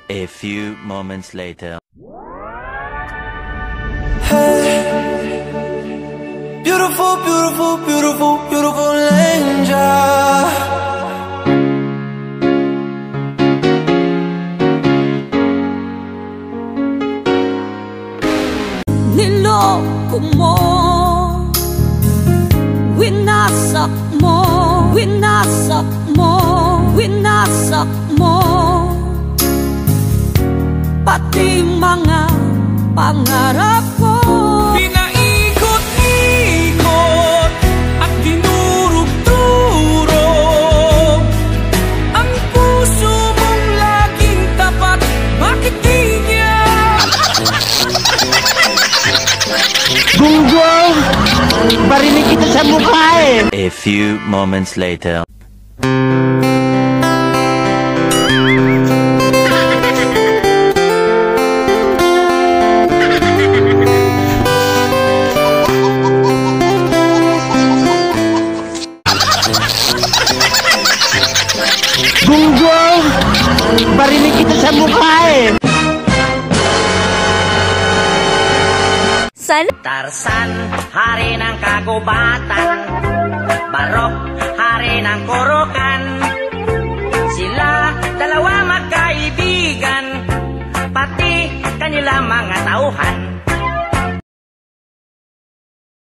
A few moments later. Hey, beautiful, beautiful, beautiful, beautiful angel. Niloko mo, winasak mo, winasak mo, winasak mo, pati mga pangarap ko. Pinaikot-ikot at dinurog-durog ang puso mong laging tapat. Bakit di niya? Gunggong! Barinig kita sa mukha eh! A few moments later. Gunggong! Barinig kita sa mukha eh! Tarzan, hari ng kagubatan. Barok, hari ng kurukan. Sila dalawa magkaibigan, pati kanila mga tauhan.